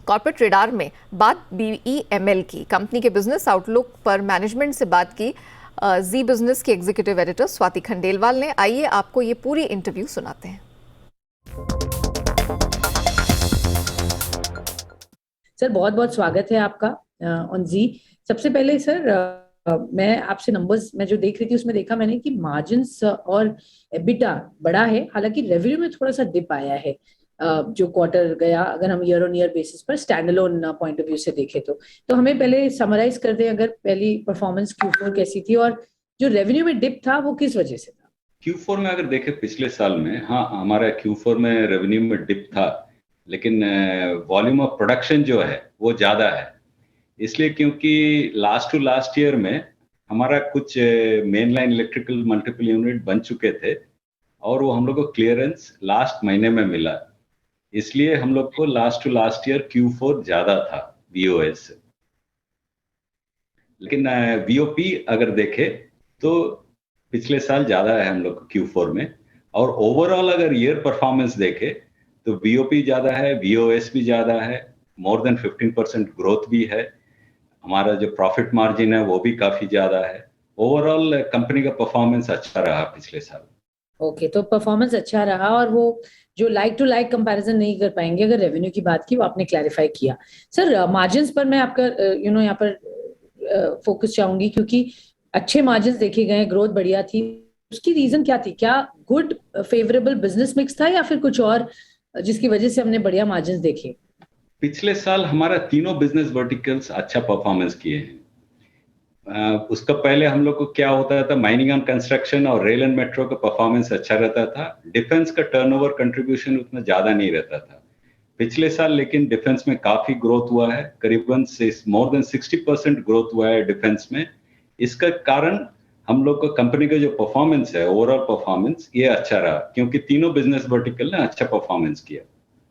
Corporate radar में बात BEML की, कंपनी के बिजनेस आउटलुक पर मैनेजमेंट से बात की जी बिजनेस के एग्जीक्यूटिव एडिटर स्वाति खंडेलवाल ने। आइए आपको ये पूरी इंटरव्यू सुनाते हैं। सर बहुत बहुत स्वागत है आपका ऑन जी। सबसे पहले सर मैं आपसे नंबर्स मैं जो देख रही थी उसमें देखा मैंने कि मार्जिन्स और एबिटा बढ़ा है, हालांकि रेवेन्यू में थोड़ा सा डिप आया है जो क्वार्टर गया, अगर हम ईयर ऑन ईयर बेसिस पर स्टैंडअलोन पॉइंट ऑफ व्यू से देखें तो हमें पहले समराइज कर दें, अगर पहली परफॉर्मेंस Q4 कैसी थी और जो रेवेन्यू में डिप था वो किस वजह से था? Q4 में अगर देखें पिछले साल में, हाँ हमारा Q4 में रेवेन्यू में डिप था, लेकिन वॉल्यूम ऑफ प्रोडक्शन जो है वो ज़्यादा है। इसलिए क्योंकि लास्ट टू लास्ट ईयर में हमारा कुछ main line electrical multiple unit बन चुके थे और वो हम लोग को क्लियरेंस लास्ट महीने में मिला, इसलिए हम लोग को last to last year Q4 ज़्यादा था VOS से। लेकिन VOP अगर देखें तो पिछले साल ज़्यादा है हम लोग को Q4 में, और ओवरऑल अगर ईयर परफॉर्मेंस देखें तो VOP ज़्यादा है, VOS भी ज़्यादा है, मोर देन 15% ग्रोथ भी है, हमारा जो प्रॉफिट मार्जिन है वो भी काफ़ी ज़्यादा है। ओवरऑल कंपनी का परफॉर्मेंस अच्छा रहा पिछले साल। ओके, तो परफॉर्मेंस अच्छा रहा, और वो जो लाइक टू लाइक कंपैरिजन नहीं कर पाएंगे अगर रेवेन्यू की बात की, वो आपने क्लैरिफाई किया। सर मार्जिन्स पर मैं आपका यहाँ पर फोकस चाहूंगी, क्योंकि अच्छे मार्जिन्स देखे गए, ग्रोथ बढ़िया थी, उसकी रीजन क्या थी? क्या गुड फेवरेबल बिजनेस मिक्स था या फिर कुछ और जिसकी वजह से हमने बढ़िया मार्जिन्स देखे? पिछले साल हमारा तीनों बिजनेस वर्टिकल्स अच्छा परफॉर्मेंस किए हैं। उसका पहले हम लोग को क्या होता था, माइनिंग एंड कंस्ट्रक्शन और रेल एंड मेट्रो का परफॉर्मेंस अच्छा रहता था, डिफेंस का टर्नओवर कंट्रीब्यूशन उतना ज्यादा नहीं रहता था पिछले साल, लेकिन डिफेंस में काफी ग्रोथ हुआ है, करीबन मोर देन 60% ग्रोथ हुआ है डिफेंस में। इसका कारण हम लोग को कंपनी का जो परफॉर्मेंस है, ओवरऑल परफॉर्मेंस ये अच्छा रहा, क्योंकि तीनों बिजनेस वर्टिकल ने अच्छा परफॉर्मेंस किया।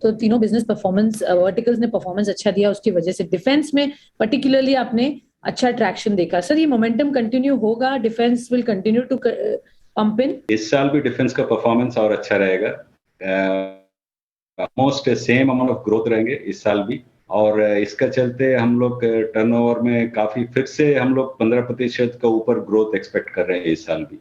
तो तीनों बिजनेस परफॉर्मेंस वर्टिकल्स ने परफॉर्मेंस अच्छा दिया, उसकी वजह से डिफेंस में पर्टिकुलरली आपने अच्छा ट्रैक्शन देखा। सर ये मोमेंटम कंटिन्यू होगा? Defence will continue to pump in? इस साल भी डिफेंस का परफॉर्मेंस और अच्छा रहेगा, almost same amount of growth रहेंगे इस साल भी, और इसका चलते हम लोग टर्नओवर में काफी फिर से हम लोग 15% का ऊपर ग्रोथ एक्सपेक्ट कर रहे हैं इस साल भी।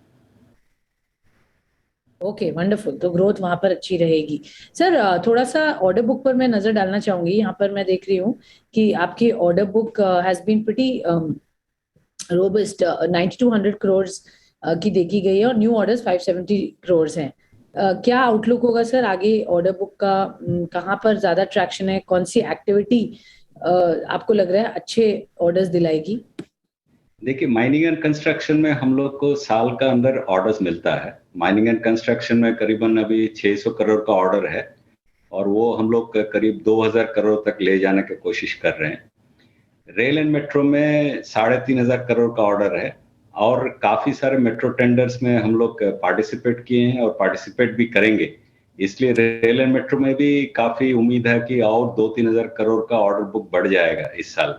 ओके वंडरफुल, तो ग्रोथ वहां पर अच्छी रहेगी। सर थोड़ा सा ऑर्डर बुक पर मैं नजर डालना चाहूंगी। यहाँ पर मैं देख रही हूँ कि आपकी order book has been pretty robust, 9200 crore की देखी गई है, और न्यू ऑर्डर्स 570 करोड़ हैं। क्या आउटलुक होगा सर आगे ऑर्डर बुक का? कहाँ पर ज्यादा ट्रैक्शन है? कौन सी एक्टिविटी आपको लग रहा है अच्छे ऑर्डर्स दिलाएगी? देखिए, माइनिंग एंड कंस्ट्रक्शन में हम लोग को साल का अंदर ऑर्डर्स मिलता है। माइनिंग एंड कंस्ट्रक्शन में करीबन अभी 600 करोड़ का ऑर्डर है, और वो हम लोग करीब 2000 करोड़ तक ले जाने की कोशिश कर रहे हैं। रेल एंड मेट्रो में 3500 करोड़ का ऑर्डर है, और काफी सारे मेट्रो टेंडर्स में हम लोग पार्टिसिपेट किए हैं और पार्टिसिपेट भी करेंगे, इसलिए रेल एंड मेट्रो में भी काफी उम्मीद है कि और 2-3 हजार करोड़ का ऑर्डर बुक बढ़ जाएगा इस साल।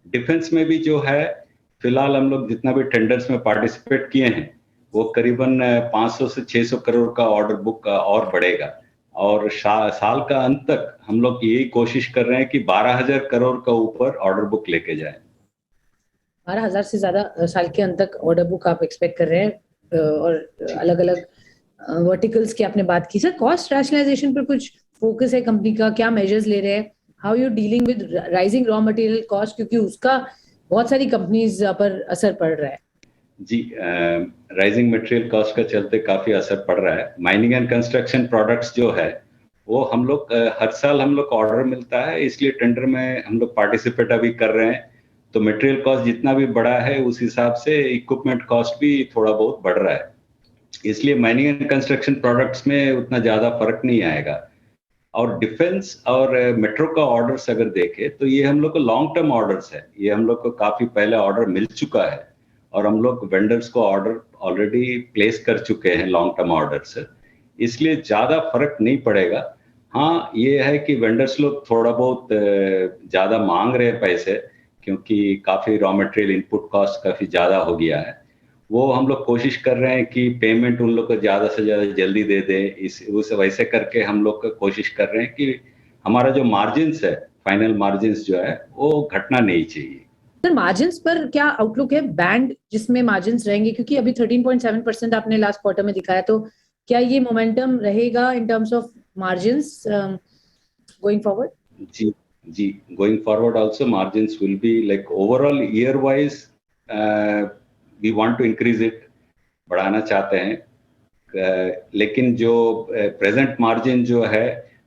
डिफेंस में भी जो है, फिलहाल हम लोग जितना भी टेंडर्स में पार्टिसिपेट किए हैं वो करीबन 500 से 600 करोड़ का ऑर्डर बुक और बढ़ेगा, और साल का अंत तक हम लोग यही कोशिश कर रहे हैं कि 12,000 करोड़ का ऊपर ऑर्डर बुक लेके जाएं। 12,000 से ज्यादा साल के अंत तक ऑर्डर बुक आप एक्सपेक्ट कर रहे हैं, और अलग अलग वर्टिकल्स की आपने बात की। सर कॉस्ट रैशनलाइजेशन पर कुछ फोकस है कंपनी का? क्या मेजर्स ले रहे हैं? How you dealing with rising raw material cost, क्योंकि उसका बहुत सारी कंपनीज पर असर पड़ रहा है। जी, राइजिंग मटेरियल कॉस्ट का चलते काफी असर पड़ रहा है। माइनिंग एंड कंस्ट्रक्शन प्रोडक्ट्स जो है वो हम लोग हर साल हम लोग को ऑर्डर मिलता है, इसलिए टेंडर में हम लोग पार्टिसिपेट अभी कर रहे हैं, तो मटेरियल कॉस्ट जितना भी बढ़ा है उस हिसाब से इक्विपमेंट कॉस्ट भी थोड़ा बहुत बढ़ रहा है, इसलिए माइनिंग एंड कंस्ट्रक्शन प्रोडक्ट्स में उतना ज्यादा फर्क नहीं आएगा। और डिफेंस और मेट्रो का ऑर्डर्स अगर देखें तो ये हम लोग को लॉन्ग टर्म ऑर्डर्स है, ये हम लोग को काफी पहले ऑर्डर मिल चुका है, और हम लोग वेंडर्स को ऑर्डर ऑलरेडी प्लेस कर चुके हैं लॉन्ग टर्म ऑर्डर्स, इसलिए ज्यादा फर्क नहीं पड़ेगा। हाँ ये है कि वेंडर्स लोग थोड़ा बहुत ज्यादा मांग रहे हैं पैसे, क्योंकि काफी रॉ मटेरियल इनपुट कॉस्ट काफी ज्यादा हो गया है, वो हम लोग कोशिश कर रहे हैं कि पेमेंट उन लोग को ज्यादा से ज्यादा जल्दी दे दे, इस उस वैसे करके हम लोग कोशिश कर रहे हैं कि हमारा जो मार्जिन्स है फाइनल मार्जिन्स जो है वो घटना नहीं चाहिए। सर मार्जिन्स पर क्या आउटलुक है, बैंड जिसमें मार्जिन्स रहेंगे, क्योंकि अभी 13.7% आपने लास्ट क्वार्टर में दिखाया, तो क्या ये मोमेंटम रहेगा in terms of margins going forward? जी जी, going forward also margins will be like overall year wise we want to increase it, बढ़ाना चाहते हैं। लेकिन जो प्रेजेंट मार्जिन जो है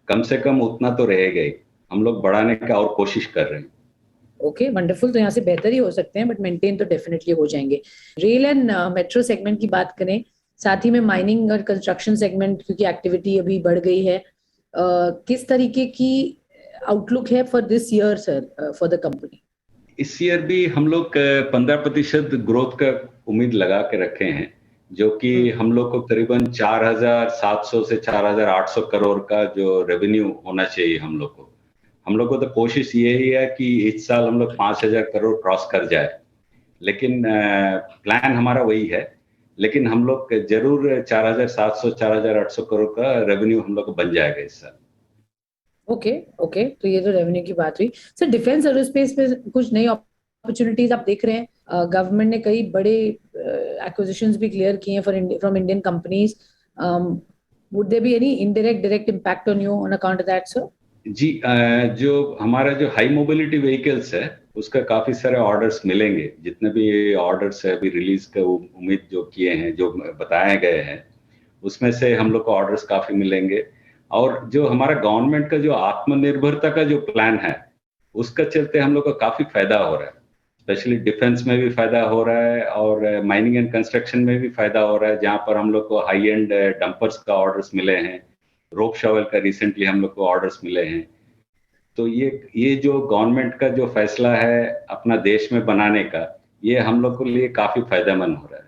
कम से कम उतना तो रहेगा ही, हम लोग बढ़ाने का और कोशिश कर रहे हैं। ओके वंडरफुल, तो यहाँ से बेहतर ही हो सकते हैं, बट मेंटेन तो डेफिनेटली हो जाएंगे। रेल एंड मेट्रो सेगमेंट की बात करें, साथ ही में माइनिंग और कंस्ट्रक्शन सेगमेंट, क्योंकि एक्टिविटी अभी बढ़ गई है, किस तरीके की आउटलुक है for this year sir for the company? इस ईयर भी हम लोग 15% ग्रोथ का उम्मीद लगा के रखे हैं, जो कि हम लोग को करीबन 4,700 से 4,800 करोड़ का जो रेवेन्यू होना चाहिए हम लोग को। हम लोग को तो कोशिश यही है कि इस साल हम लोग 5,000 करोड़ क्रॉस कर जाए, लेकिन प्लान हमारा वही है। लेकिन हम लोग जरूर 4,700 4,800 करोड़ का रेवेन्यू हम लोग को बन जाएगा इस साल। ओके ओके, तो ये तो रेवेन्यू की बात हुई। सर डिफेंस एरोस्पेस में कुछ नई अपॉर्चुनिटीज आप देख रहे हैं? गवर्नमेंट ने कई बड़े एक्विजिशंस भी क्लियर किए हैं from Indian companies. Would there be any indirect direct impact on you on account of that sir? जी, जो हमारा जो हाई मोबिलिटी व्हीकल्स है उसका काफी सारे ऑर्डर्स मिलेंगे। जितने भी ऑर्डर्स है अभी रिलीज का उम्मीद जो किए हैं, जो बताए गए हैं, उसमें से हम लोग को ऑर्डर्स काफी मिलेंगे। और जो हमारा गवर्नमेंट का जो आत्मनिर्भरता का जो प्लान है उसका चलते हम लोग को काफी फायदा हो रहा है। स्पेशली डिफेंस में भी फायदा हो रहा है और माइनिंग एंड कंस्ट्रक्शन में भी फायदा हो रहा है, जहां पर हम लोग को हाई एंड डंपर्स का ऑर्डर्स मिले हैं, रोप शॉवेल का रिसेंटली हम लोग को ऑर्डर्स मिले हैं। तो ये जो गवर्नमेंट का जो फैसला है अपना देश में बनाने का, ये हम लोग के लिए काफी फायदेमंद हो रहा है।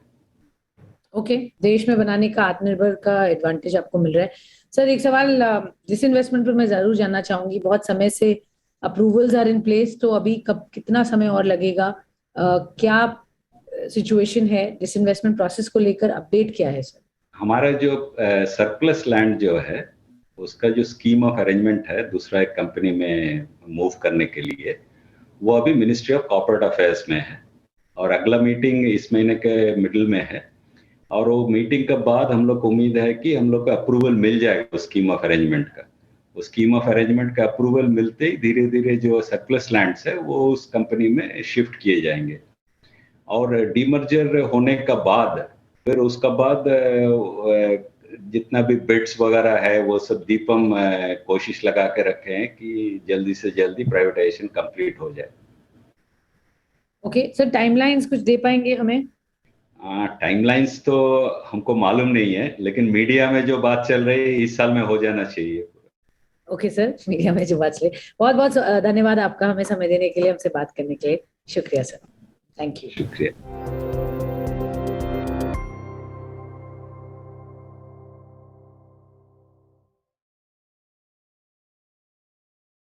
ओके, देश में बनाने का आत्मनिर्भर का एडवांटेज आपको मिल रहा है। सर एक सवाल जिस इन्वेस्टमेंट पर मैं जरूर जानना चाहूंगी, बहुत समय से अप्रूवल्स आर इन प्लेस, तो अभी कब कितना समय और लगेगा? क्या सिचुएशन है डिस इन्वेस्टमेंट प्रोसेस को लेकर? अपडेट क्या है सर? हमारा जो सरप्लस लैंड जो है उसका जो स्कीम ऑफ अरेंजमेंट है दूसरा एक कंपनी में मूव करने के लिए, वो अभी मिनिस्ट्री ऑफ कॉर्पोरेट अफेयर्स में है और अगला मीटिंग इस महीने के मिडिल में है। और वो मीटिंग के बाद हम लोग को उम्मीद है कि हम लोग को अप्रूवल मिल जाएगा उस स्कीम ऑफ अरेंजमेंट का। उस स्कीम ऑफ अरेंजमेंट का अप्रूवल मिलते ही धीरे धीरे जो सरप्लस लैंड्स है वो उस कंपनी में शिफ्ट किए जाएंगे। और डीमर्जर होने का बाद फिर उसका बाद जितना भी बिड्स वगैरह है वो सब दीपम कोशिश लगा के रखे हैं कि जल्दी से जल्दी प्राइवेटाइजेशन कंप्लीट हो जाए। ओके सर, टाइमलाइंस कुछ दे पाएंगे हमें? टाइमलाइंस तो हमको मालूम नहीं है, लेकिन मीडिया में जो बात चल रही है इस साल में हो जाना चाहिए। ओके सर, मीडिया में जो बात चले, बहुत बहुत धन्यवाद आपका हमें समय देने के लिए, हमसे बात करने के लिए। शुक्रिया सर, थैंक यू। शुक्रिया।